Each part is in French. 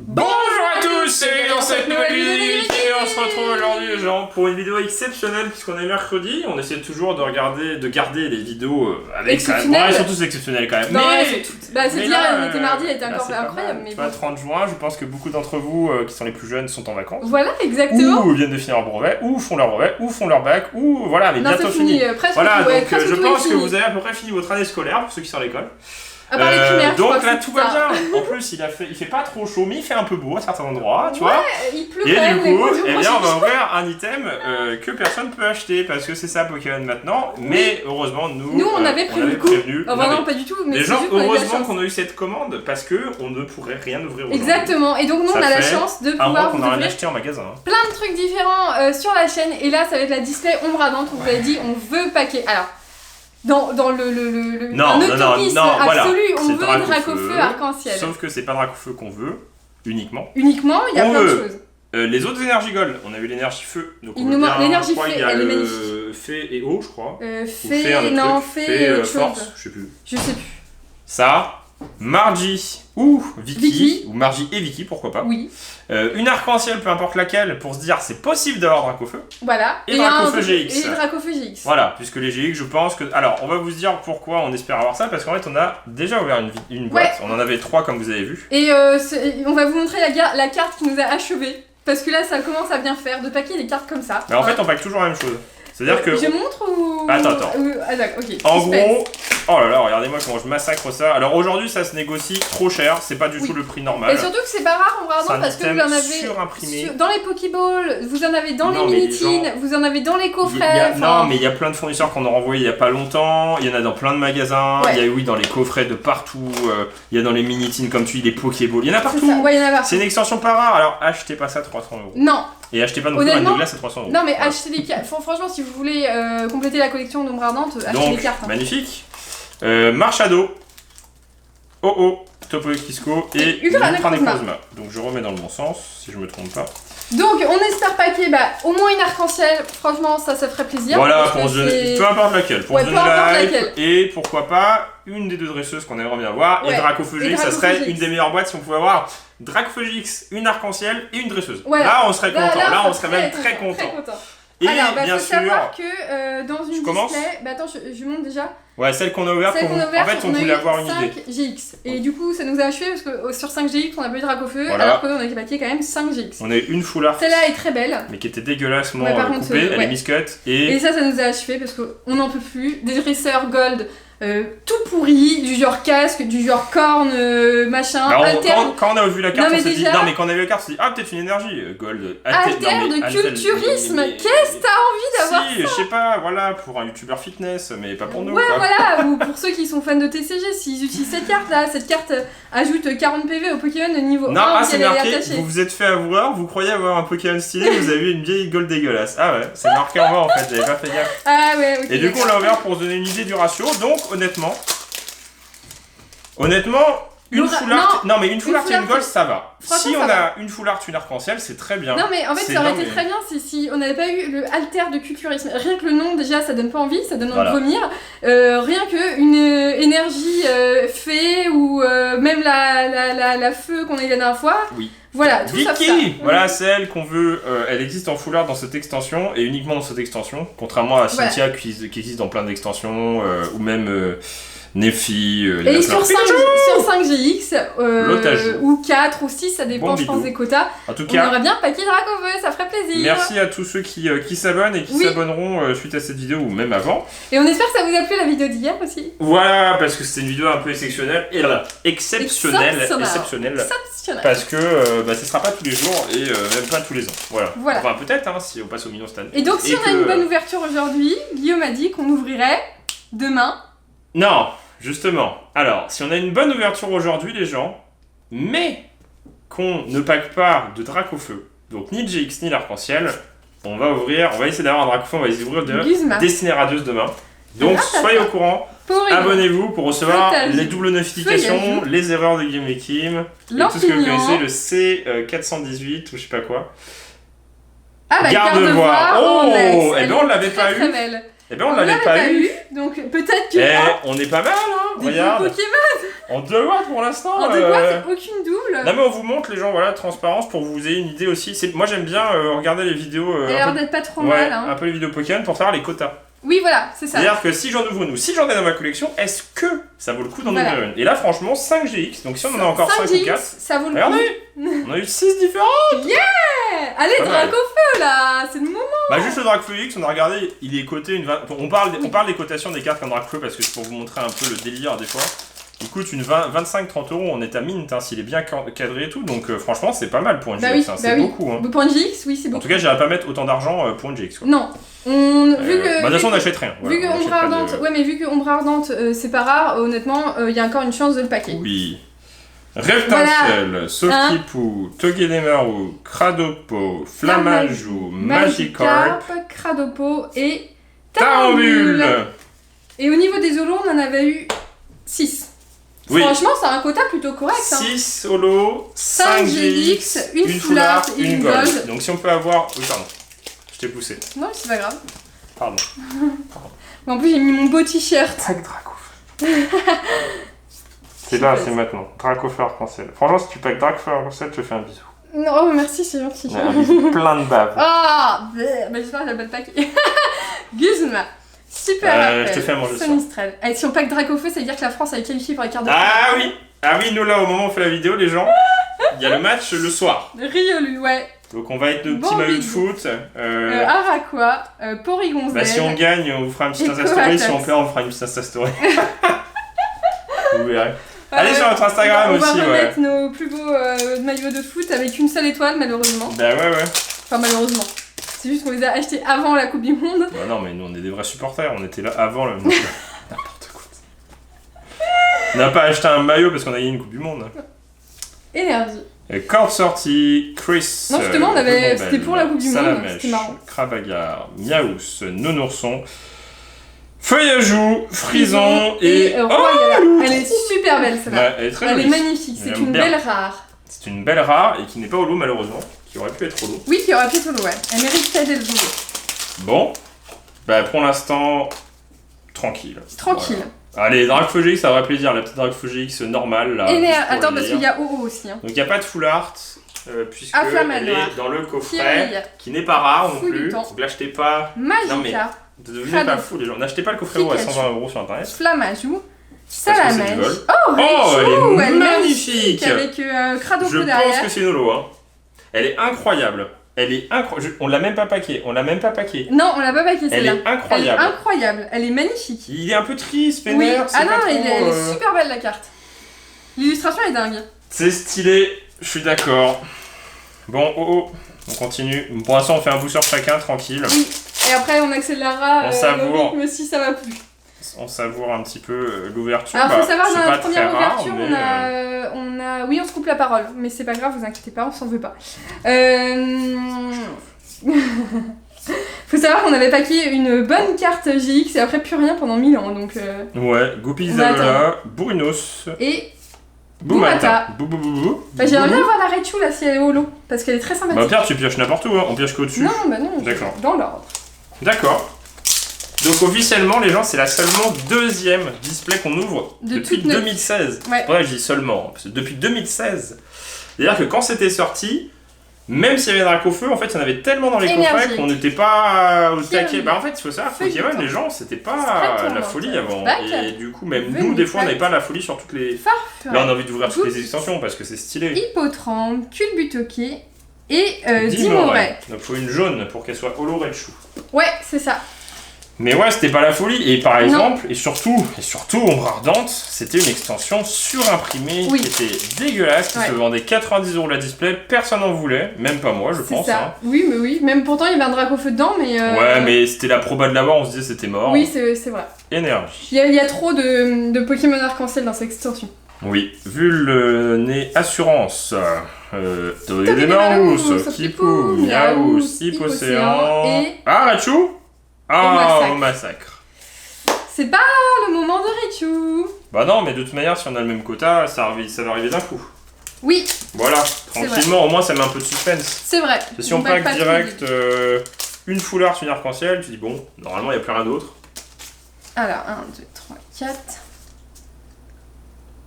Bonjour à tous, et dans cette nouvelle vidéo, on se retrouve aujourd'hui les gens pour une vidéo exceptionnelle puisqu'on est mercredi. On essaie toujours de garder des vidéos avec ça. Bon, elles sont tous exceptionnelles quand même. Non, mais elles sont toutes. Bah, c'est dire, on était mardi, elle était encore incroyable. Mais bon. 30 juin, je pense que beaucoup d'entre vous qui sont les plus jeunes sont en vacances. Voilà, exactement. Ou viennent de finir leur brevet, ou font leur brevet, ou font leur bac, ou voilà, mais non, bientôt fini. Presque voilà, tout, donc presque je tout pense est que fini. vous avez à peu près fini votre année scolaire pour ceux qui sont à l'école. À part les primaires, donc là tout va bien. En plus il fait pas trop chaud mais il fait un peu beau à certains endroits, tu vois. Il pleut Et quand même, du coup, mais eh bien on va ouvrir un item que personne peut acheter parce que c'est ça Pokémon maintenant. Mais heureusement nous on avait prévenu. Oh, non, pas du tout. Mais les gens, juste heureusement qu'on a eu cette commande parce que on ne pourrait rien ouvrir aujourd'hui. Exactement. Et donc nous on a la chance de pouvoir qu'on a rien acheté en magasin. Plein de trucs différents sur la chaîne. Et là ça va être la display ombre ardente. On vous avait dit on veut paquet. Alors. Dans le utopisme absolu, on veut Dracofeu arc-en-ciel. Sauf que c'est pas Dracofeu qu'on veut, uniquement. Uniquement, il y a plein de choses. Les autres énergies gold, on a eu l'énergie feu. Donc il nous manque l'énergie fée, elle est magnifique. Fée et eau, je crois. Fée et autre force, chose. Je sais plus. Ça, Margie ou Vicky, ou Margie et Vicky, pourquoi pas. Oui. Une arc-en-ciel, peu importe laquelle, pour se dire c'est possible d'avoir Dracofeu. Voilà. Et Dracofeu GX. Et Dracofeu GX. Voilà, puisque les GX, je pense que... Alors, on va vous dire pourquoi on espère avoir ça, parce qu'en fait, on a déjà ouvert une boîte. On en avait 3, comme vous avez vu. Et on va vous montrer la carte qui nous a achevés. Parce que là, ça commence à bien faire, de paquer des cartes comme ça. Mais en fait, on pack toujours la même chose. C'est-à-dire que... Je montre ou... Attends. Ah d'accord, ok. En gros... Oh là là, regardez-moi comment je massacre ça. Alors aujourd'hui, ça se négocie trop cher. C'est pas du tout le prix normal. Et surtout que c'est pas rare en regardant parce que vous en avez surimprimé. Dans les Pokéballs, vous en avez dans les Minitines, vous en avez dans les coffrets. Non, mais il y a plein de fournisseurs qu'on a renvoyés il y a pas longtemps. Il y en a dans plein de magasins. Il y a dans les coffrets de partout. Il y a dans les Minitines, comme tu dis, les Pokéballs. Il y en a partout. Ouais, il y en a partout. C'est une extension pas rare. Alors achetez pas ça 300 €. Non. Et achetez pas non plus un de glace à 300 €. Non, mais achetez des cartes. Franchement, si vous voulez compléter la collection d'ombre ardente, achetez des cartes. Magnifique. Marshado, Topo Kisco et Ultra Necrozma. Donc je remets dans le bon sens, si je me trompe pas. Donc on espère paquer au moins une arc-en-ciel, franchement ça ferait plaisir. Voilà, pour se donner, peu importe laquelle, pour se donner la hype, laquelle. Et pourquoi pas une des deux dresseuses qu'on aimerait bien avoir, et Dracofeu GX, ça serait une des meilleures boîtes si on pouvait avoir Dracofeu GX, une arc-en-ciel et une dresseuse. Ouais. Là on serait content, là on serait même très content. Et alors, bien sûr, savoir que dans une display, attends, je monte déjà. Ouais, celle qu'on a ouverte, en fait, on voulait avoir une idée. 5 GX. Et du coup, ça nous a achevé parce que sur 5 GX, on a pas eu Dracofeu, alors qu'on a paqué quand même 5 GX. On a eu une full art. Celle-là est très belle. Mais qui était dégueulassement coupée, elle est miscut. Et ça nous a achevé parce qu'on n'en peut plus. Des dresseurs gold. Tout pourri, du genre casque, du genre corne, machin, alterne. Quand on a vu la carte, on s'est dit, non mais quand on a vu la carte, on s'est dit, ah peut-être une énergie, gold, alterne de culturisme, qu'est-ce que t'as envie d'avoir ça? Je sais pas, voilà, pour un youtubeur fitness, mais pas pour nous. Ouais, voilà, ou pour ceux qui sont fans de TCG, s'ils utilisent cette carte là, cette carte ajoute 40 PV au Pokémon de niveau 1 c'est marqué, vous vous êtes fait avoir, vous croyez avoir un Pokémon stylé, vous avez une vieille gold dégueulasse. Ah ouais, c'est marqué en bas en fait, j'avais pas fait gaffe. Ah ouais, ok. Et du coup on l'a ouvert pour se donner une idée du ratio, donc honnêtement, une full art, non mais une full art et une gold ça va. Si on a une full art, une arc-en-ciel, c'est très bien. Non mais en fait ça aurait été très bien si on n'avait pas eu le alter de culturisme. Rien que le nom déjà ça donne pas envie, ça donne envie de vomir. Rien que une énergie fée ou même la feu qu'on a eu la dernière fois. Oui. Voilà, tout ça. Vicky, voilà celle qu'on veut, elle existe en full art dans cette extension et uniquement dans cette extension, contrairement à Cynthia qui existe dans plein d'extensions ou même Nefi, et sur 5 GX, ou 4 ou 6, ça dépend je pense des quotas. En tout cas, on aurait bien paquet Dracofeu, ça ferait plaisir. Merci à tous ceux qui s'abonnent et qui s'abonneront suite à cette vidéo ou même avant. Et on espère que ça vous a plu la vidéo d'hier aussi. Voilà, parce que c'était une vidéo un peu exceptionnelle. Et là, exceptionnelle. Parce que ce sera pas tous les jours et même pas tous les ans. Voilà. Enfin peut-être si on passe au million cette année. Et donc si on a une bonne ouverture aujourd'hui, Guillaume a dit qu'on ouvrirait demain. Non, justement. Alors, si on a une bonne ouverture aujourd'hui, les gens, mais qu'on ne pack pas de Dracofeu, donc ni de GX ni l'arc-en-ciel, on va essayer d'avoir un Dracofeu, on va essayer d'ouvrir de Destinée Radieuse demain. Donc, soyez au courant, abonnez-vous pour recevoir les doubles notifications, les erreurs de Guillaume et Kim, et tout ce que vous connaissez, le C418 ou je sais pas quoi. Ah bah, garde-voir. Oh, et bien on l'avait pas eu. Eh ben on l'avait pas eu. Donc peut-être que... On est pas mal, hein. Des Regarde. Pokémon. En 2 watts pour l'instant. En 2 watts, aucune double. Non mais on vous montre les gens, voilà, transparence pour que vous ayez une idée aussi. Moi j'aime bien regarder les vidéos. Elle a l'air d'être pas trop mal. Hein. Un peu les vidéos Pokémon pour savoir les quotas. Oui, voilà, c'est ça. C'est-à-dire que si j'en ouvre une ou si j'en ai dans ma collection, est-ce que ça vaut le coup d'en ouvrir une? Et là, franchement, 5GX, donc si on en a encore 5 ou 4, ça vaut le coup. Regardez, on a eu 6 différents. Yeah. Allez, Dracofeu là, c'est le moment. Bah, juste le Dracofeu X, on a regardé, il est coté une 20. On parle des cotations des cartes comme Dracofeu parce que c'est pour vous montrer un peu le délire des fois. Il coûte une 25-30 €, on est à mint, hein, s'il est bien cadré et tout, donc franchement c'est pas mal pour une GX, hein, c'est beaucoup. Hein. Pour une GX, oui, c'est beaucoup. En tout cas, j'irais pas mettre autant d'argent pour une GX. Quoi. Non. Vu que, de toute façon, on n'achète rien. Vu que Ombre Ardente, ouais, mais vu que Ombre Ardente, c'est pas rare, honnêtement, il y a encore une chance de le paquer. Oui. Rêve-Tincelle, Sofkipou, Togedemaru, Cradopo, Flammajou, Magikarp, Cradopo et Tarambule. Et au niveau des holos, on en avait eu 6. Oui. Franchement, c'est un quota plutôt correct. 6 holos, 5 GX, une Fullart et une Gold. Donc si on peut avoir... Oui, pardon. Je t'ai poussé. Non, c'est pas grave. Pardon. En plus, j'ai mis mon beau t-shirt. Tac, Dracofeu. C'est là, c'est maintenant. Dracofeu arc-en-ciel. Franchement, si tu packs Dracofeu arc-en-ciel, je te fais un bisou. Non, merci, c'est gentil. Ouais, un bisou plein de bave. Ah, mais j'espère qu'elle va pas le paquer. Guzma. Super. Je te fais à manger ça. Sinistrel. Et si on pack Dracofeu, ça veut dire que la France est qualifiée pour les quarts de finale. Ah oui. Ah oui, nous là, au moment où on fait la vidéo, les gens, il y a le match le soir. Riolu, ouais. Donc on va être de petits maillots de foot. Araqua, Porygon Z. Bah si on gagne, on vous fera une petite Insta Story. Si on perd, on fera une petite Insta Story. Vous verrez. Allez sur notre Instagram aussi. On va remettre nos plus beaux maillots de foot avec une seule étoile, malheureusement. Bah ouais. Enfin, malheureusement. C'est juste qu'on les a achetés avant la Coupe du Monde. Bah non, mais nous on est des vrais supporters. On était là avant le. N'importe quoi. On n'a pas acheté un maillot parce qu'on a gagné une Coupe du Monde. Énergie. Corde sortie, Chris. Non, justement, c'était pour la Coupe du Monde. C'était marrant. Krabagar, Miaous, Nounourson. Feuillajou, Frison et... Elle est super belle celle-là. Ouais, elle est très jolie. Elle est magnifique, c'est une belle rare. C'est une belle rare et qui n'est pas holo malheureusement, qui aurait pu être holo. Oui, qui aurait pu être holo, ouais. Elle mérite d'être holo. Bon, bah pour l'instant, tranquille. Tranquille. Voilà. Allez, Dracofeu GX, ça ferait plaisir, la petite Dracofeu GX normale là. Attends, parce qu'il y a OO aussi. Hein. Donc il n'y a pas de full art, puisque elle est dans le coffret, qui n'est pas rare non plus. Donc l'achetez pas. Magikarp. Ne devenez pas fou les gens, n'achetez pas le coffret à 120 € sur internet. Flammajou, Salamèche. Oh, Raichu, elle est magnifique. Avec Cradopo derrière. Je pense que c'est une holo, hein. Elle est incroyable. On l'a même pas paqué. Non, on l'a pas paqué celle-là. Elle est incroyable. Elle est incroyable, elle est magnifique. Il est un peu triste, oui. Ah non, elle est super belle la carte. L'illustration est dingue. C'est stylé, je suis d'accord. Bon, on continue. Pour l'instant, on fait un bout sur chacun, tranquille. Oui. Et après, on accélérera le rythme si ça va plus. On savoure un petit peu l'ouverture. Alors, faut savoir, dans la première ouverture, oui, on se coupe la parole, mais c'est pas grave, vous inquiétez pas, on s'en veut pas. Faut savoir qu'on avait paqué une bonne carte GX et après plus rien pendant 1000 ans, donc... Ouais, Goupil Isabella, Bourinos... Et... Boumata. J'aimerais bien avoir la Raichu là si elle est holo, parce qu'elle est très sympathique. Bah Pierre, tu pioches n'importe où, hein. On pioche qu'au-dessus. Non, bah non, d'accord. Dans l'ordre. D'accord. Donc officiellement, les gens, c'est la seulement deuxième display qu'on ouvre depuis 2016. Ouais. Ouais, je dis seulement, parce que depuis 2016. C'est-à-dire que quand c'était sorti, même s'il y avait Dracofeu, en fait, il y en avait tellement dans les coffrets qu'on n'était pas au taquet. Bah en fait, il faut savoir, Pokémon, les gens, c'était pas la folie avant. Et du coup, même nous, des fois, on n'avait pas la folie sur toutes les... Là, on a envie d'ouvrir toutes les extensions parce que c'est stylé. Hippotrampe, Culbutoki et Dimoray. Donc il faut une jaune pour qu'elle soit holo Raichu. Ouais, c'est ça. Mais ouais, c'était pas la folie. Et par exemple, et surtout, Ombre Ardente, c'était une extension surimprimée qui était dégueulasse, qui se vendait 90 € la display. Personne n'en voulait, même pas moi, je pense. Ça. Hein. Oui, mais oui. Même pourtant, il y avait un Dracofeu dedans, mais. Ouais, mais c'était la proba de l'avoir, on se disait c'était mort. Oui, c'est vrai. Énergie. Il y a trop de Pokémon arc-en-ciel dans cette extension. Oui, vu le nez assurance. Togedemaru, Sofkipou, Miaous, Hippocéan et... Ah, Raichu. Au massacre. C'est pas le moment de Raichu. Bah non, mais de toute manière, si on a le même quota, ça va arriver d'un coup. Oui. Voilà, tranquillement, au moins ça met un peu de suspense. C'est vrai. Si on pack direct une full art, une arc-en-ciel, tu dis bon, normalement il n'y a plus rien d'autre. Alors, 1, 2, 3, 4.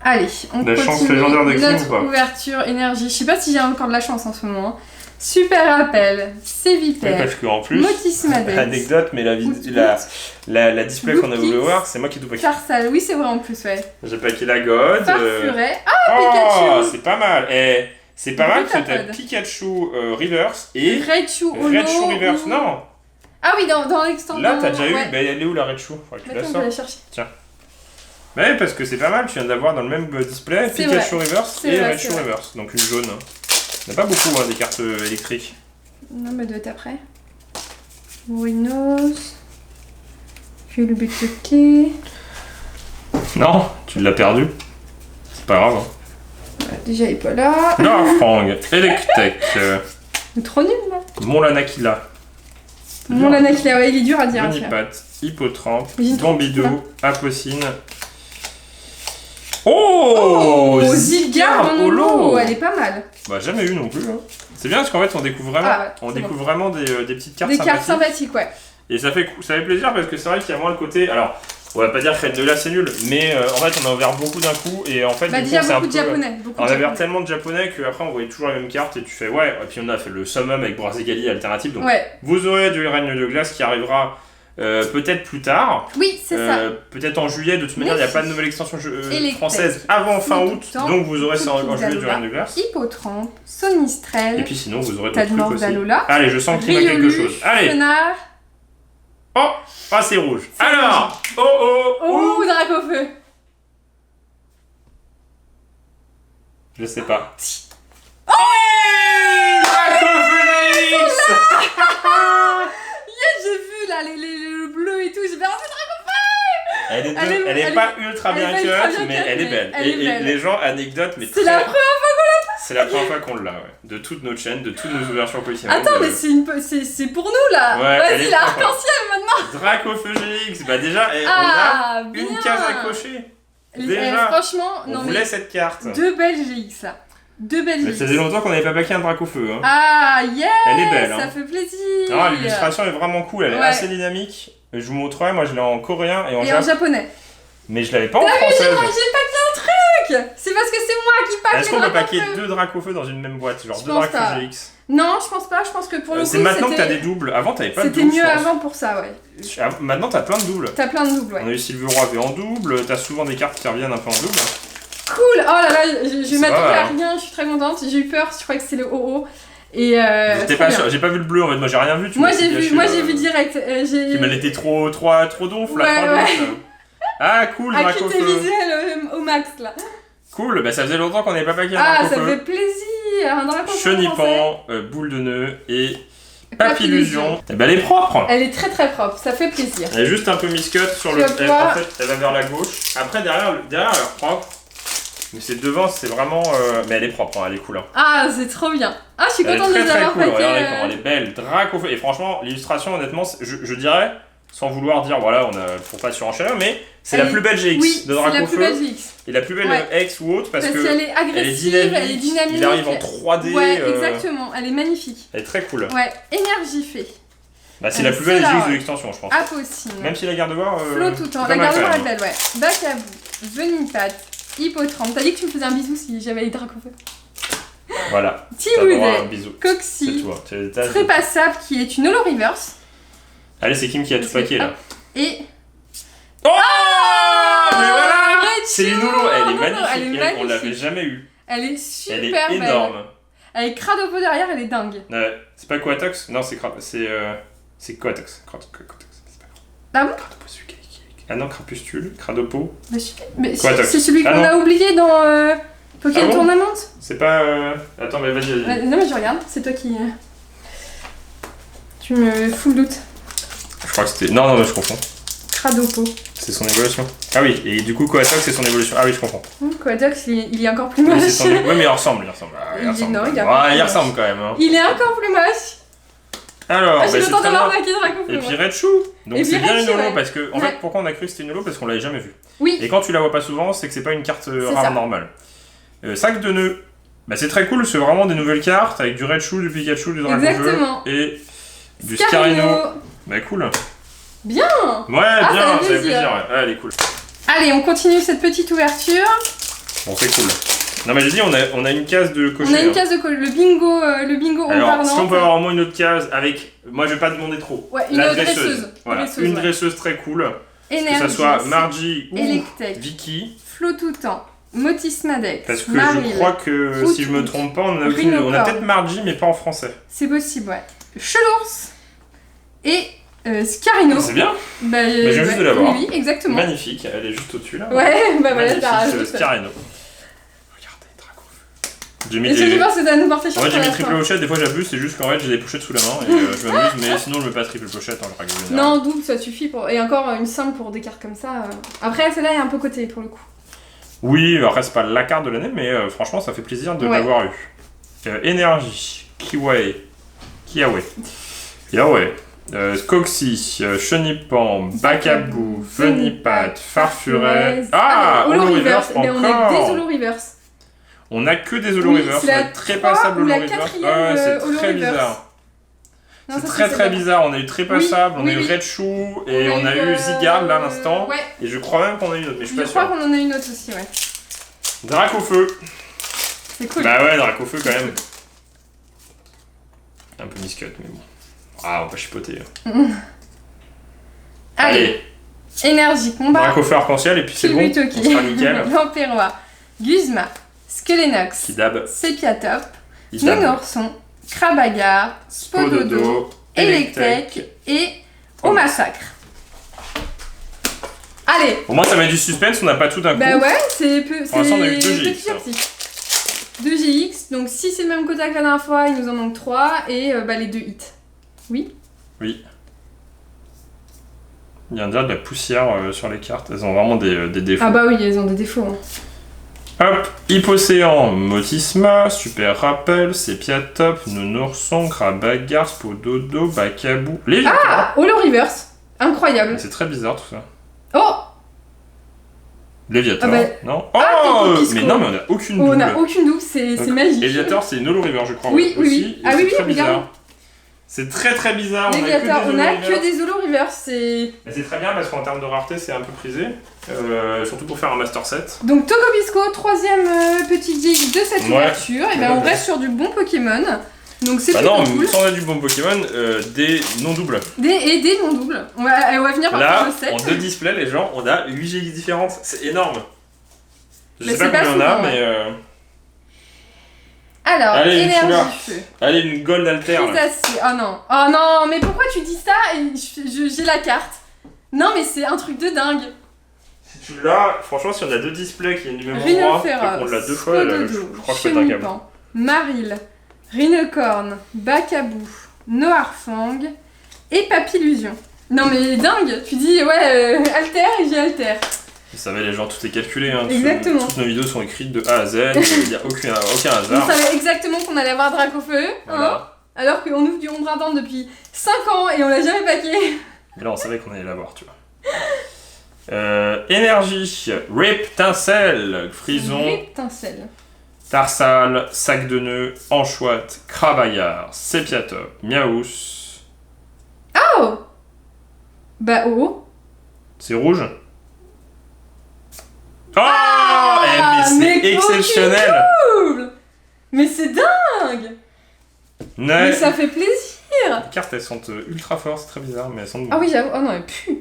Allez, on La chance continue légendaire d'Exim ou notre pas? ouverture énergie. Je sais pas si j'ai encore de la chance en ce moment. Hein. Super appel, c'est Oui, Vipère, parce qu'en plus, Motismadec, anecdote, mais la display qu'on a voulu voir, c'est moi qui ai tout paqué. Carsal, oui c'est vrai en plus, ouais. J'ai paqué la God. Farfuret, Oh, Pikachu. c'est pas mal. Et c'est pas mal que Brutapod. t'as Pikachu Reverse et Raichu Holo. Raichu Reverse. ou- Non, Ah oui, dans l'extension. là t'as déjà eu. ouais. Bah, elle est où la Raichu? Faudrait que tu la Attends, on va sors. la chercher. Bah oui, parce que c'est pas mal, tu viens d'avoir dans le même display C'est Pikachu Reverse C'est et vrai, Raichu c'est vrai. Reverse. Donc une jaune. Il n'y a pas beaucoup des cartes électriques. Non, mais doit être après. Winos. Culbutuki. Non, tu l'as perdu. C'est pas grave. Hein. Déjà, il est pas là. Garfang, Electek, Trop nul, là. Monlanakila, Mon Lanakila, ouais, il est dur à dire. Venipat, Hippotrampe, Mais j'ai une trompe, là. Bambido, Apocine. Oh, Zilgar en holo. Elle est pas mal. Bah jamais eu non plus. Hein. C'est bien parce qu'en fait on découvre vraiment, Ah ouais, c'est découvre vraiment des petites cartes Des sympathiques. cartes sympathiques, ouais. Et ça fait plaisir parce que c'est vrai qu'il y a moins le côté. Alors, on va pas dire que Reine de là c'est nul, mais en fait on a ouvert beaucoup d'un coup et en fait Bah, du coup, déjà c'est un beaucoup de peu- japonais. Beaucoup On de a ouvert japonais. tellement de japonais qu'après on voyait toujours les mêmes cartes et tu fais ouais. Et puis on a fait le summum avec Brazegali alternatif. Donc Ouais, vous aurez du Règne de glace qui arrivera peut-être plus tard. oui, c'est ça. Peut-être en juillet. De toute manière, il n'y a pas de nouvelle extension Electek. française avant fin Tout août. le temps. Donc vous aurez ça en Tout juillet du Zalola. Règne de glace. Hippotrampe, Sonistrel, Et puis sinon, vous aurez d'autres trucs Tadmor aussi. Zalola, Allez, je sens qu'il y a quelque Riolu, chose. Allez. Chenard. Oh, ah c'est rouge. C'est Alors, oh. Oh, Dracofeu. Je sais pas. Oui, Dracofeu. J'ai vu là le bleu et tout, j'ai fait Elle est pas ultra elle est bien pas ultra cut, bien mais cut, elle est mais belle. elle est Et belle. les gens anecdotent, mais c'est la première. c'est la première fois qu'on l'a, ouais. De toutes nos chaînes, de toutes nos ouvertures Pokémon. Attends, mais c'est pour nous là. Ouais, elle est Vas-y, la trop forte. arc-en-ciel maintenant. Dracofeu GX, bah déjà, Ah, on a bien. une case à cocher. Déjà, Franchement, on non voulait mais cette carte. deux belles GX là. Deux belles Mais GX. ça faisait longtemps qu'on n'avait pas paqué un Dracofeu. Hein. Ah, yeah. Elle est belle. Ça Hein. fait plaisir. Ah, l'illustration est vraiment cool, elle est Ouais. assez dynamique. Je vous montrerai, moi je l'ai en coréen et en Et en japonais. japonais. Mais je l'avais pas en T'as vu, française. j'ai paqué un truc. C'est parce que c'est moi qui pack Est-ce les qu'on peut paquer Dracofeu. deux Dracofeu dans une même boîte, genre Je deux pense Dracofeu pas. GX? Non, je pense pas. Je pense que pour le coup, C'est maintenant que t'as c'était des doubles. Avant t'avais pas de c'était doubles. mieux je pense. avant pour ça, ouais. Ah, maintenant t'as plein de doubles. T'as plein de doubles, On ouais. a eu Sylvie V en double, t'as souvent des cartes qui reviennent un peu en double. Cool. Oh là là, je C'est m'attendais pas à mal, rien. Je suis très contente. J'ai eu peur. Je croyais que c'était le OO. Et J'étais trop pas bien. sûr, j'ai pas vu le bleu en fait, moi j'ai rien vu. Tu Moi m'as j'ai gâché, vu, moi là. j'ai vu direct. Qui m'a été trop donf là, Ouais, trop ouais. donf. Ah cool, Acuité Dracofeu. visuelle au max là. Cool, bah ça faisait longtemps qu'on n'avait pas paqué un Ah, ça Dracofeu. fait plaisir. Un dragon français. Chenipan, boule de nœud et Papillusion. Papillusion. Eh ben elle est propre. Elle est très très propre. Ça fait plaisir. Elle est juste un peu miscut sur Tu le. vas pouvoir- En fait, elle va vers la gauche. Après derrière elle est propre. Mais c'est devant, c'est vraiment. Mais elle est propre, hein, elle est cool. Hein. Ah, c'est trop bien. Ah, je suis Elle est contente de très les très avoir cool. paqués. Regardez comment elle est belle. Dracofeu. Et franchement, l'illustration, honnêtement, je dirais, sans vouloir dire, voilà, on a pour pas surenchaîner, mais c'est la Elle est- plus belle GX Oui, de c'est la plus Dracofeu. belle GX. Et la plus belle Ouais. X ou autre parce, Parce que. qu'elle est agressive, elle est dynamique. Il arrive en 3D. Ouais, exactement. Elle est magnifique. Elle est très cool. Ouais, énergie fait. Bah, c'est la plus belle C'est là, GX de ouais. l'extension, je pense. Apocine. Même si la garde voir. Flo tout le temps. La garde est belle, ouais. Bacabou, Venipat, Hippotrampe. T'as dit que tu me faisais un bisou si j'avais les Dracofeu. Voilà. T'as droit à un Tiboudet, bisou. C'est Coxy, tout. Hein. Trépassable qui est une holo reverse. Allez, c'est Kim qui a tout paqué là. Et. Oh mais voilà Raichu. C'est une holo, elle est Non, magnifique. elle est On magnifique. l'avait jamais eu. Elle est Elle super est belle. énorme. Avec Cradopo derrière, elle est dingue. Ouais. C'est pas Quatox? Non, c'est Quatox. C'est Quatox. C'est pas Ah bon? Cradopo, celui qui Ah non, Crapustule, Cradopo. Mais Quatox. c'est celui qu'on Ah non. a oublié dans Pokémon Ah bon Tournament. C'est pas. Attends, mais vas-y. Non, mais je regarde, c'est toi qui. Tu me fous le doute. Je crois que c'était. Non, mais je confonds. Cradopo. C'est son évolution. Ah oui, et du coup, Quatox, c'est son évolution. Ah oui, je comprends. Quadox, il est encore plus Oui, moche. c'est son... Ouais, mais il ressemble. Ah, Il est- ressemble. non, il est Ah, encore il plus ressemble quand même. Hein. Il est encore plus moche. Alors, Ah, bah, j'ai c'est content très d'avoir bien. paqué Dracofeu. Et moi. puis Raichu. Donc Et c'est puis bien Raichu, une holo ouais. parce que en Ouais. fait pourquoi on a cru que c'était une holo parce qu'on l'avait jamais vue. Oui. Et quand tu la vois pas souvent, c'est que c'est pas une carte C'est rare ça. normale. Sac de nœuds. Bah c'est très cool, c'est vraiment des nouvelles cartes avec du Raichu, du Pikachu, du Dracofeu Exactement. et du Scarino. Scarino. Bah cool. Bien. Ouais, ça bien, fait ça fait plaisir. plaisir. Ouais, elle est cool. Allez, on continue cette petite ouverture. Bon, c'est cool. Non, mais j'ai dit, on a une case de cocher. On a une hein. case de le bingo Alors, parlant. si on peut avoir au moins une autre case avec. Moi, je vais pas demander trop. Ouais, une La autre dresseuse. Voilà, Dresseuse, une ouais. dresseuse très cool. Que Énergie, ça soit Margie ou Electek, Vicky. Flotoutan, Motismadex, Parce que Maril. je crois que, si je me trompe pas, on a Rhinocorne. peut-être Margie, mais pas en français. C'est possible, ouais. Chelours et Scarino. C'est bien. Bah, je viens juste de la voir. Oui, exactement. Magnifique, elle est juste au-dessus là. Ouais, bah voilà, t'as Magnifique, raison. Scareno. Regardez, Dracofeu. J'ai mis Et je des. pense que ça nous porter chance. Ouais, j'ai pour mis la triple fin. pochette, des fois j'abuse, c'est juste qu'en fait j'ai des pochettes sous la main et je m'amuse, mais sinon je mets pas triple pochette en règle générale. Non, double, ça suffit pour. Et encore une simple pour des cartes comme ça. Après, celle-là est un peu cotée pour le coup. Oui, après c'est pas la carte de l'année, mais franchement ça fait plaisir de Ouais. l'avoir eu. Énergie, Kiawe, Yahweh, Coxy, Chenipan, Bacabou, Venipat, Farfuret. Ah, Holo Holo Reverse. Reverse Mais on a que des encore. Holo Reverse. On a que des Holo Oui, Reverse, c'est la on est très 3 passable ou Holo la Reverse. 4e, Ouais, c'est Holo très Reverse. bizarre. Non, C'est ça, très très bien. bizarre, on a eu très passable, on a eu oui. Raichu et on a eu Zygarde là à l'instant. Ouais, Et je crois même qu'on a eu une autre, mais je suis je pas crois sûr. qu'on en a une autre aussi, ouais. Dracofeu. C'est cool. Bah ouais, Dracofeu quand même. Un peu miscut, mais bon. Ah, on va chipoter. Allez, énergie, combat. Dracofeu arc-en-ciel et puis c'est bon, on Kibutoki, sera nickel. Vampérois, Guzma, Skelenox, Kidab, Sepiatop, Idab, Nounourson, Krabagar, Spododo, Spododo, Electek et Au Massacre. Allez, Au moins ça met du suspense, on n'a pas tout d'un coup. bah ouais, c'est peu, Pour l'instant, on a eu deux petit GX, à petit. 2 GX, donc si c'est le même quota que la dernière fois, il nous en manque 3 et bah, les 2 hits. Oui. Oui. Il y a déjà de la poussière sur les cartes, elles ont vraiment des défauts. Ah bah oui, elles ont des défauts. Hein. Hop, Hippocéan, Motisma, Super Rappel, Sepiatop, Nounourson, Krabagar, Spododo, Bacabou, Léviathan. Ah, Holo Reverse, incroyable. C'est très bizarre tout ça. Oh, Léviathan, Ah bah- non Ah, Oh Tokopisco. Mais non, mais on a aucune on double. n'a aucune double, c'est Donc, magique. Léviathan, c'est une Holo River, je crois. Oui, oui, aussi, oui. et Ah c'est oui, oui, très regarde. bizarre. C'est très très bizarre. Léviathan, on on a a que des Holo Reverse, c'est... Mais c'est très bien parce qu'en termes de rareté, c'est un peu prisé. Surtout pour faire un Master Set. Donc Tokopisco, 3ème petit GX de cette Ouais. ouverture, et ben on reste sur du bon Pokémon. Donc c'est Bah plutôt non, cool. si on a du bon Pokémon, des non-doubles. Des non-doubles. On va finir par Là, faire le en 7. deux displays, les gens, on a 8 GX différentes. C'est énorme. Je Mais sais pas c'est pas combien on a, souvent, mais. Alors, Allez, une énergie couleur. feu. Allez, une Gold Alter. là. Chrysacier. Oh non, mais pourquoi tu dis ça et j'ai la carte? Non mais c'est un truc de dingue. Si tu l'as, franchement, si on a deux displays qui viennent du même endroit, et Rhinophéros, qu'on l'a deux fois, je crois que je peux être incapable. Chenipan, Maril, Rhinocorne, Bacabou, Noirfang et Papillusion. Non mais dingue, tu dis ouais Alter et j'ai Alter. Vous savez, les gens, tout est calculé. Hein, Exactement. Toutes nos vidéos sont écrites de A à Z, il n'y a aucun On hasard. savait exactement qu'on allait avoir Dracofeu, hein, Voilà. alors qu'on ouvre du Ombradan depuis 5 ans et on l'a jamais paqué. Mais là, on savait qu'on allait l'avoir, tu vois. Énergie, Riptincelle, Frison, Étincelle. Tarsal, Sac de Nœuds, Anchoite, Crabaillard, Sepiatop, Miaous. Oh Bah oh. C'est rouge. Oh Ah, mais c'est mais exceptionnel. Double. Mais c'est dingue. Mais ça fait plaisir. Les cartes, elles sentent ultra fort, c'est très bizarre, mais elles sentent bon. Ah oui, j'avoue. Oh non, elle pue.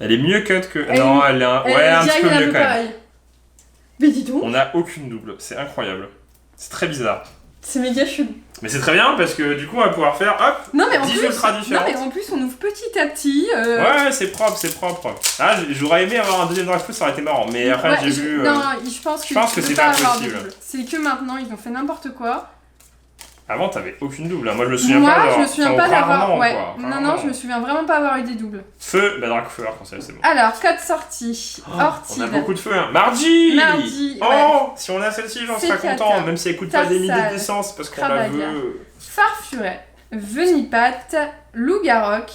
Elle est mieux cut que... Elle non, est- elle est un, Elle ouais, un dirait petit peu qu'elle est mieux peu quand même. pareil. Mais dis donc, On n'a aucune double, c'est incroyable. C'est très bizarre. c'est méga chelou. Mais c'est très bien parce que du coup on va pouvoir faire hop, Non mais en 10 plus, ultra non différentes. mais en plus on ouvre petit à petit. Ouais, c'est propre, c'est propre. Ah, j'aurais aimé avoir un deuxième draft, ça aurait été marrant, mais après Ouais, j'ai vu. Non, je pense je pense tu que peux c'est pas avoir de possible. double. C'est que maintenant ils ont fait n'importe quoi. Avant t'avais aucune double, hein. Moi je me souviens Moi, pas d'avoir. je me souviens enfin, pas d'avoir. rarement, Ouais. quoi, Non, rarement. je me souviens vraiment pas avoir eu des doubles. Feu, bah Dracofeu arc-en-ciel, c'est bon. Alors, code sortie. On a Ortide. beaucoup de feu, hein. Margie. Margie, Oh, ouais. si on a celle-ci, j'en serais Sepiata, content, même si elle coûte pas des milliers Tarsal, d'essence parce qu'on la Crabaga. veut. Farfuret. Venipat. Loup-Garroc.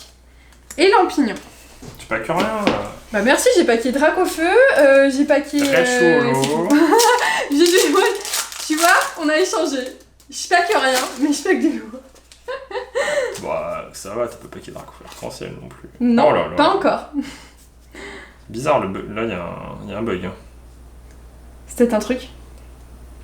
Et Lampignon. Tu pas que rien, là. Bah merci, j'ai paqué Dracofeu, j'ai paqué... Très chaud, ouais, tu vois, on a échangé. Je pack rien, mais je pack du lourd. Bah, ça va, t'as pas paquet de arc-en-ciel non plus. Non, Oh là là. pas encore. Bizarre, là, il y a un bug. Hein. C'est peut-être un truc.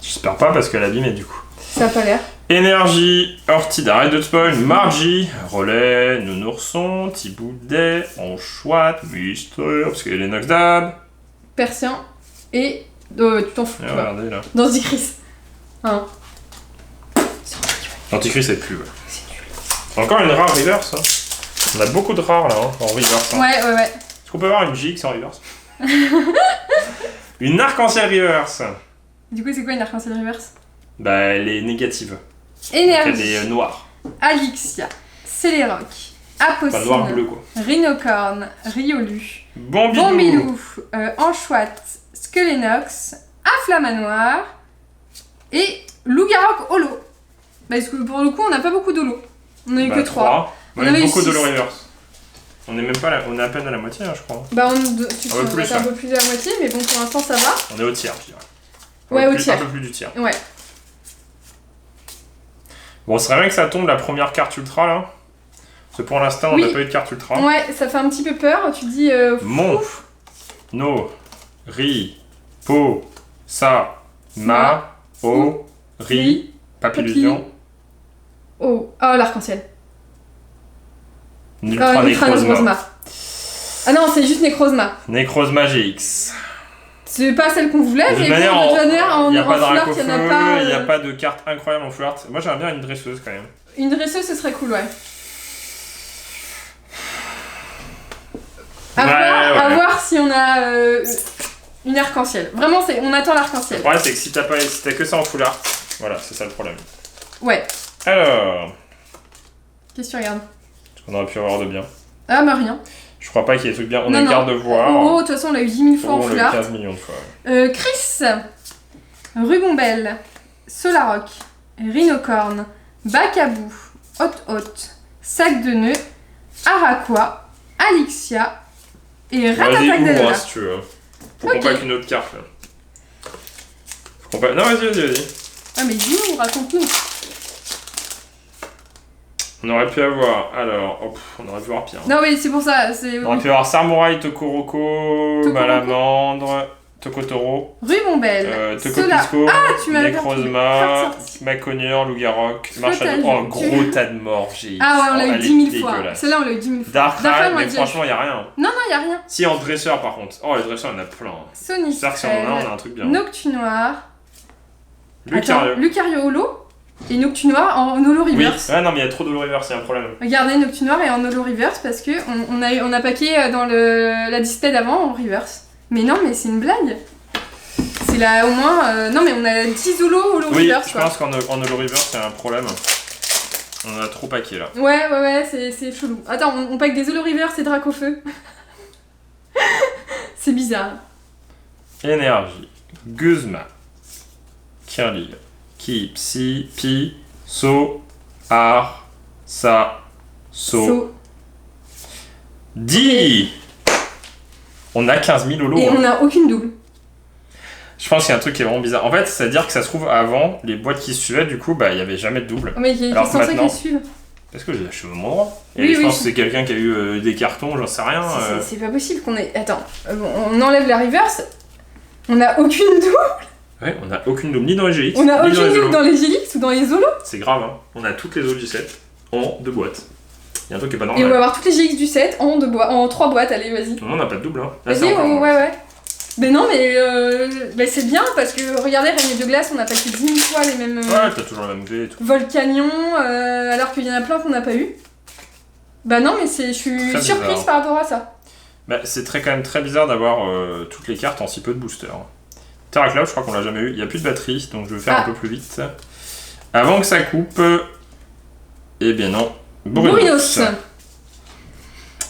J'espère pas parce qu'elle a abîmé du coup. Ça a pas l'air. Énergie, Ortide, arrête de te spoil, Margie, Relais, Nounourson, Thiboudet, Anchoite, Mystère, parce qu'il y a les Nox Dab. Persien et... tu t'en fous, tu vois. Regardez là. Dans Antichrist. Hein. Antichrist c'est plus, ouais. C'est nul. Encore une rare reverse. Hein. On a beaucoup de rares là, hein, en reverse. Hein. Ouais. Est-ce qu'on peut avoir une GX en reverse? Une arc-en-ciel reverse. Du coup, c'est quoi une arc-en-ciel reverse? Bah, elle est négative. Énergie. Elle est noire. Alixia. Céléroc. Pas noir Apocine. bleu quoi. Rhinocorne. Riolu. Bombidou. Bombidou. Anchoite. Skelenox. Afflamanoir. Et Lougarok Holo. Parce que pour le coup, on n'a pas beaucoup d'holo. On a eu que 3. On On a avait eu eu beaucoup de six. reverse. On est même pas là, on est à peine à la moitié, hein, je crois. Bah, on peu va plus, faire un hein. peu plus de la moitié, mais bon, pour l'instant, ça va. On est au tiers, je dirais. Ouais, au Plus- tiers. Un peu plus du tiers. Ouais. Bon, ce serait bien que ça tombe la première carte ultra là. Parce que pour l'instant, on Oui. n'a pas eu de carte ultra. Ouais, ça fait un petit peu peur. Tu te dis. Mon, no, ri, po, sa, ma, o, ri, papillusion, Oh, l'arc-en-ciel. Ultra Ultra Nécrozma. Nécrozma. Ah non, c'est juste Nécrozma. Nécrozma GX. C'est pas celle qu'on voulait, De toute mais manière, bon, de toute manière, en il n'y a pas de full art, Dracofeu, il y en a pas. il n'y a pas de carte incroyable en full art. Moi j'aimerais bien une dresseuse quand même. Une dresseuse, ce serait cool, ouais. À Ouais. voir si on a une arc-en-ciel. Vraiment, on attend Le l'arc-en-ciel. problème c'est que si t'as que ça en full art, voilà, c'est ça le problème. Ouais. Alors, Qu'est-ce que tu regardes? ce qu'on aurait pu avoir de bien. Ah, bah rien. Je crois pas qu'il y ait des trucs bien. On Non, a une non. carte de voir. Oh, de toute façon, on l'a eu 10 000 fois en on full l'a eu art. 15 millions de fois. Chris, Rubombelle, Solaroc, Rhinocorne, Bacabou, Hot, Sac de nœuds, Araqua, Alixia et Vas-y, Ratatak ouvre Delala. si tu veux. Faut Ok. qu'on pack une autre carte là. Faut qu'on pack... Non, vas-y. Ah, mais dis-nous, raconte-nous. On aurait pu avoir. Alors, on aurait pu avoir pire. Non, oui, c'est pour ça. On aurait pu avoir Samouraï, Tokoroko, Malamandre, Tokotoro, Rubombelle, Tokopisco, tu m'as Necrozma, sorti. Maconier, Lougaroc, Flotal Marshall. Oh, un Vue. gros tas de morts, j'ai. Ah ouais, on l'a eu elle 10 est 000 fois. dégueulasse. Celle-là, on l'a eu 10 000 fois. Darkrai, Darkrai, on mais l'a dit. franchement, y a rien. Non, y a rien. Si en dresseur par contre. Oh, les dresseurs, il y en a plein. Sonic, J'espère que si on en a, on a un truc bien. Noctunoir, Lucario. Lucario Holo et Noctunoir en Holo Oui. Reverse. Ah non, mais il y a trop de reverse, c'est un problème. Regardez, Noctunoir est en Holo Reverse parce que on a packé dans la display d'avant en Reverse. Mais non, mais c'est une blague. C'est là au moins. Non, mais on a 10 Holo Oui, Reverse je quoi. pense qu'en Holo Reverse, c'est un problème. On en a trop paqué là. Ouais, c'est chelou. Attends, on pack des Holo Reverse et Dracofeu. C'est bizarre. Énergie. Guzma. Kirlig. Ki, Psi, Pi, So, Ar, Sa, So. Di. On a 15 000 holos. Et hein. on a aucune double. Je pense qu'il y a un truc qui est vraiment bizarre. En fait, c'est-à-dire que ça se trouve avant, les boîtes qui se suivaient, du coup, bah, il n'y avait jamais de double. Mais qui est Alors que censé maintenant- qu'elle suive. Est-ce que j'ai acheté au bon endroit? Et Oui, je oui, pense que c'est quelqu'un qui a eu des cartons, j'en sais rien. C'est pas possible qu'on ait. Attends, on enlève la reverse. On a aucune double. Ouais, on a aucune double, ni dans les GX, On a ni dans aucune les double holos. dans les Gélix ou dans les Zolos. C'est grave, hein. On a toutes les autres du set en 2 boîtes. Il y a un truc qui est pas Et on normal. va avoir toutes les GX du set en 3 boîtes. Allez, vas-y. Non, on n'a pas de double, hein. Là, c'est Vas-y, encore moins. ouais. Mais non, mais c'est bien parce que regardez, Règne de glace, on a passé 10 000 fois les mêmes. Ouais, t'as toujours la même V et tout. Volcanion, alors qu'il y en a plein qu'on n'a pas eu. Bah non, mais je suis Très surprise bizarre. par rapport à ça. Bah, c'est quand même très bizarre d'avoir toutes les cartes en si peu de boosters. Terra Cloud, je crois qu'on l'a jamais eu. Il n'y a plus de batterie, donc je vais faire Ah. un peu plus vite. Avant que ça coupe. Eh bien non. Bourrinos.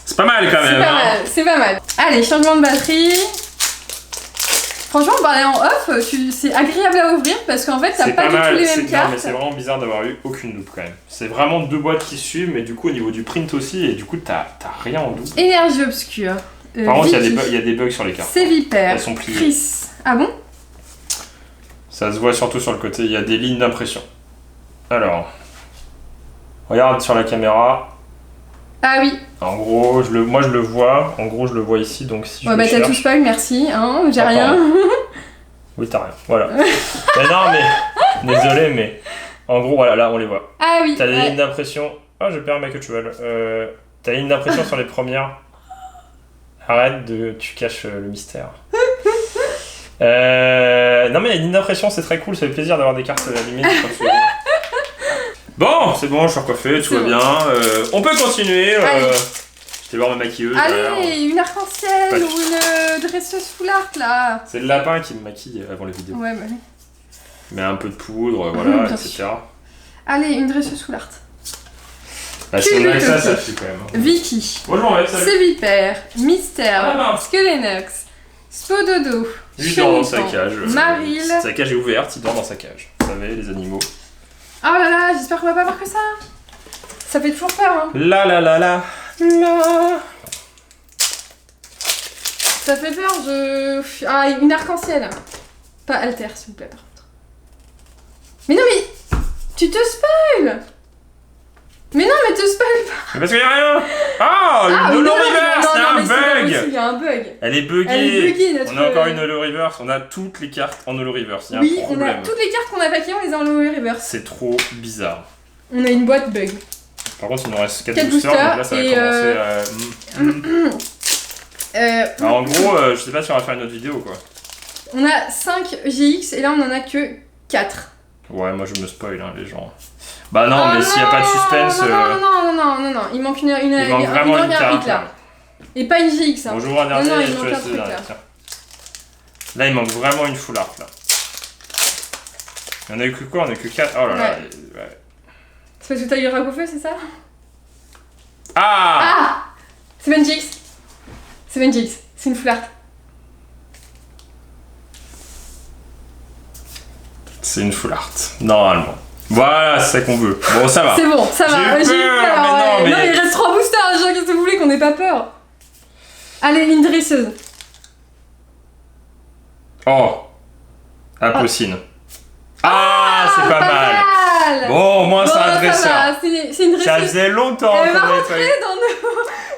C'est pas mal quand C'est même. pas hein. mal, c'est pas mal. Allez, changement de batterie. Franchement, on parlait en off, c'est agréable à ouvrir parce qu'en fait, t'as C'est pas, pas du mal, tout les c'est mêmes non, cartes. mais c'est vraiment bizarre d'avoir eu aucune double quand même. C'est vraiment 2 boîtes qui suivent, mais du coup au niveau du print aussi, et du coup t'as rien en double. Énergie obscure. Par contre, Vicky, il y a des bugs sur les cartes. C'est Vipère. Elles sont pliées. Chris. Ah bon? Ça se voit surtout sur le côté, il y a des lignes d'impression. Alors. Regarde sur la caméra. Ah oui. En gros, moi je le vois. En gros, je le vois ici, donc si je Ouais, le bah t'as cherche... tout spoil, merci, hein, j'ai Attends. rien. Oui, t'as rien. Voilà. Mais non, mais... Désolé, mais... En gros, voilà, là, on les voit. Ah oui. T'as des ouais. lignes d'impression... Ah, je perds ma queue de cheval. T'as des lignes d'impression sur les premières. Arrête de... Tu caches le mystère. Non, mais les lignes d'impression, c'est très cool. Ça fait plaisir d'avoir des cartes à la limite. Bon, c'est bon, je suis recoiffé, tout va bon. bien. On peut continuer. Allez. Je vais voir ma maquilleuse. d'ailleurs. Allez, une arc-en-ciel Pas de- ou une dresseuse foulard là. C'est le lapin qui me maquille avant les vidéos. Ouais, bah oui. Mais un peu de poudre, voilà, Bien etc. sûr. Allez, une dresseuse foulard. Bah, si on a que ça, Cute. ça suffit quand même. Vicky. Bonjour, ouais, salut. Sévipère. Mystère. Ah, mince. Skelenox. Spododo. Il dort dans sa Chenipan, cage. Maril. Sa cage est ouverte, il dort dans sa cage. Vous savez, les animaux. Oh là là, j'espère qu'on va pas voir que ça. Ça fait toujours peur, hein. La la la la la. Ça fait peur, Ah, une arc-en-ciel. Pas alter, s'il vous plaît, par contre. Mais non, mais... Tu te spoil. Mais non, mais te spoil pas. Mais parce qu'il y a rien. Ah, une holo reverse, il y a un mais c'est pas bug. possible, il y a un bug. Elle est buggée. Elle est buggée, notre... On a encore une holo reverse, on a toutes les cartes en holo reverse. Il y a Oui, un on a problème. toutes les cartes qu'on a paquées, on les a en low reverse. C'est trop bizarre. On a une boîte bug. Par contre, il nous reste 4 Quatre boosters, boosters, donc là ça va et commencer à... Alors, en gros, je sais pas si on va faire une autre vidéo quoi. On a 5 GX et là on en a que 4. Ouais, moi je me spoil hein, les gens. Bah non, mais s'il y a pas de suspense. Non, il manque une il manque vraiment une carte là. Et pas une GX. Hein. Bonjour un dernier, Non, il je te manque un laisse truc, le dernier, là. tiens. Là il manque vraiment une full art là. Il y en a eu que quoi? On a eu que 4. Oh là là. Ouais. C'est parce que t'as eu le rack au feu, c'est ça? Ah, Ah, c'est 20 GX. C'est 20 GX. C'est une full art. C'est une full art, normalement. Voilà, c'est ça qu'on veut. Bon, ça va. C'est bon, ça va. J'ai eu peur, mais non, mais- il reste 3 boosters, déjà, qu'est-ce que vous voulez qu'on ait pas peur? Allez, une dresseuse. Oh, Apocine. Ah, c'est pas mal. Bon, au moins c'est un dresseur. va, c'est une Ça dresseuse. faisait longtemps Elle qu'on va avait pas eu.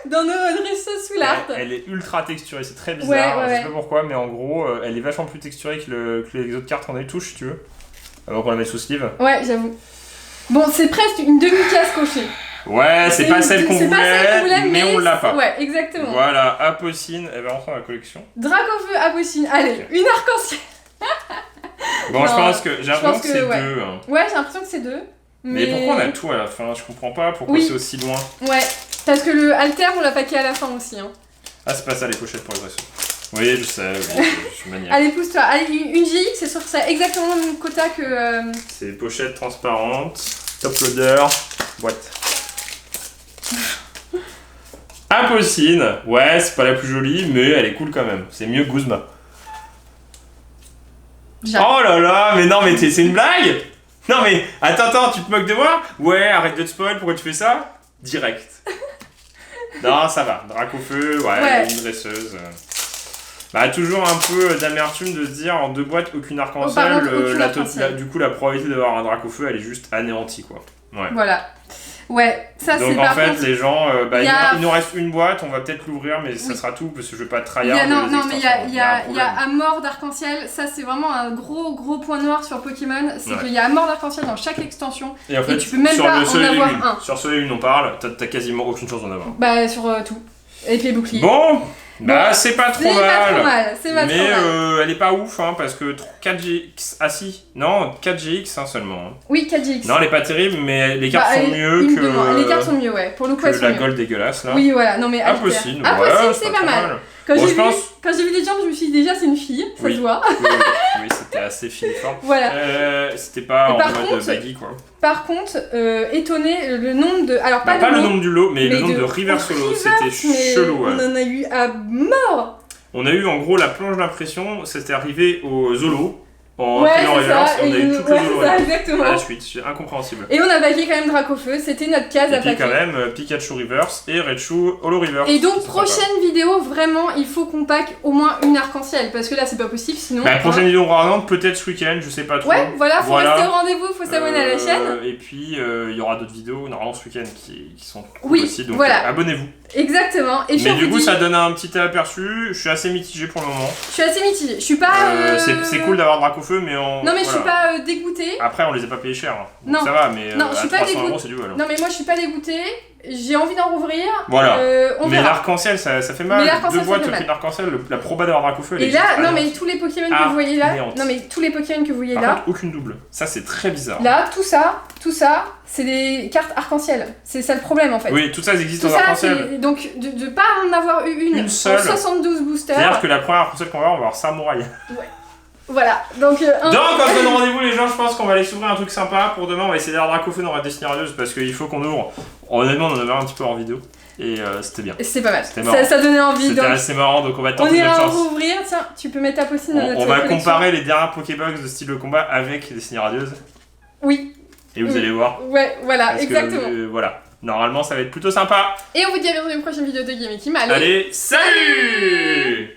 dans nos dresseuses sous l'art. Elle est ultra texturée, c'est très bizarre. Ouais, Je sais ouais. pas pourquoi, mais en gros, elle est vachement plus texturée que les autres cartes qu'on a eu touche, si tu veux. Avant qu'on la mette sous sleeve. Ouais, j'avoue. Bon, c'est presque une demi-case cochée. Ouais, c'est pas celle qu'on c'est pas celle qu'on voulait, mais on l'a pas. Ouais, exactement. Voilà, Apocine, elle va rentrer dans la collection. Dracofeu, Apocine. Allez, Ok. une arc-en-ciel. Bon, Non, je pense que j'ai l'impression que c'est ouais. deux. Hein. Ouais, j'ai l'impression que c'est 2. Mais pourquoi on a tout à la fin? Je comprends pas pourquoi Oui. c'est aussi loin. Ouais, parce que le alter, on l'a paqué à la fin aussi. Hein. Ah, c'est pas ça les pochettes pour les dresseurs. Oui, je sais, oui, je suis maniaque. Allez, pousse-toi. Allez, une GX, c'est sur ça exactement le même quota que... C'est des pochettes transparentes, top loader, boîte. Apocine, ouais, c'est pas la plus jolie, mais elle est cool quand même. C'est mieux que Guzma. J'arrête. Oh là là, mais non, mais c'est une blague? Non mais, attends, tu te moques de moi? Ouais, arrête de te spoil, pourquoi tu fais ça? Direct. Non, ça va, Dracofeu, ouais, une dresseuse. Bah, toujours un peu d'amertume de se dire en 2 boîtes, aucune arc-en-ciel. par contre, aucune arc-en-ciel. Du coup, la probabilité d'avoir un Dracofeu, elle est juste anéantie, quoi. Ouais. Voilà. Ouais, ça c'est Donc en par fait, contre... les gens, y a- il nous reste une boîte, on va peut-être l'ouvrir, mais ça Oui. sera tout parce que je veux pas Il y tryhard. a, non, les non, mais extensions. il y a un à mort d'arc-en-ciel, ça c'est vraiment un gros point noir sur Pokémon, c'est Ouais. qu'il y a à mort d'arc-en-ciel dans chaque extension. Et en fait, tu peux même sur pas le en soleil et avoir lune, un. sur soleil et lune on parle, t'as quasiment aucune chance d'en avoir. Bah sur tout. Épée bouclier. Bon, bah c'est pas trop c'est pas trop mal. mal, c'est pas Mais trop mal. elle est pas ouf, hein, parce que 4GX, ah si, non, 4GX hein, seulement. Hein. Oui, 4GX. Non, elle est pas terrible, mais les cartes Bah, sont mieux une que, de moins. Les cartes sont mieux, ouais. Pour le coup, que elles sont la mieux. gold dégueulasse là. Oui, voilà, non mais alter. Apocine, ouais, Apocine, c'est pas trop mal. Quand Bon, j'ai je vu, pense- quand j'ai vu les jambes, je me suis dit déjà c'est une fille, ça Oui. se voit. Oui, c'était assez filiforme. Voilà. C'était pas Et en par mode contre, baggy quoi. Par contre, étonné le nombre de... Alors Bah, pas le nombre du lot, mais le nombre de reverse reverse solo, c'était chelou. Ouais. On en a eu à mort. On a eu en gros la planche d'impression, c'était arrivé au Zolo. En Ouais, Killer c'est Reverse, ça. on a eu toutes les c'est ça, autres exactement. à la suite, c'est incompréhensible. Et on a paqué quand même Dracofeu, c'était notre case Et à puis paquer. quand même, Pikachu Reverse et Raichu Holo Reverse. Et donc, C'est sympa. prochaine vidéo, vraiment, il faut qu'on pack au moins une arc-en-ciel, parce que là, c'est pas possible, sinon... Bah, prochaine vidéo Nantes, peut-être ce week-end, je sais pas trop. Ouais, voilà, faut Voilà. rester au rendez-vous, faut s'abonner à la chaîne. Et puis, il y aura d'autres vidéos, normalement ce week-end, qui sont cool Oui, aussi, donc voilà. abonnez-vous. Exactement. Et puis, Mais on du vous coup, dit- ça donne un petit aperçu, je suis assez mitigé pour le moment. Je suis assez mitigée, je suis pas... C'est cool d'avoir Dracofeu, mais on... Non, mais je suis voilà. pas dégoûtée. Après, on les a pas payés cher, hein. Donc Non. ça va, mais Non, je à suis pas 300 dégoûtée. €, c'est du vol. Non, mais moi, je suis pas dégoûtée, j'ai envie d'en rouvrir. Voilà. On Mais verra. l'arc-en-ciel, ça fait Mais mal. l'arc-en-ciel, Deux ça boîtes fait au mal. prix de l'arc-en-ciel, la proba d'avoir Dracofeu, elle Et est là, juste non mais anéantie. tous les Pokémon que vous voyez là, anéantie. non mais tous les Pokémon que vous voyez Par là, contre, aucune double. Ça, c'est très bizarre. là, tout ça, c'est des cartes arc-en-ciel. C'est ça le problème en fait. Oui, tout ça existe Tout en ça, arc-en-ciel. c'est donc de pas en avoir eu Une seule. en 72 boosters. C'est-à-dire que la première arc-en-ciel qu'on va avoir, on va avoir Samouraï. Voilà, donc Donc, on se donne rendez-vous, les gens. Je pense qu'on va aller s'ouvrir un truc sympa pour demain. On va essayer d'avoir Dracofeu dans la Destiny Radieuse parce qu'il faut qu'on ouvre. Honnêtement, on en avait un petit peu hors vidéo et c'était bien. c'est pas mal. C'était marrant. Ça donnait envie. C'était Donc, assez marrant, donc on va on tenter notre ira en chance. rouvrir. Tiens, tu peux mettre ta possine dans notre On va collection. comparer les dernières Pokébox de style de combat avec Destiny Radieuse Oui, et vous allez voir. ouais, voilà, Parce que, exactement. voilà. Normalement, ça va être plutôt sympa. Et on vous dit à bientôt dans une prochaine vidéo de Game Team. Allez, salut!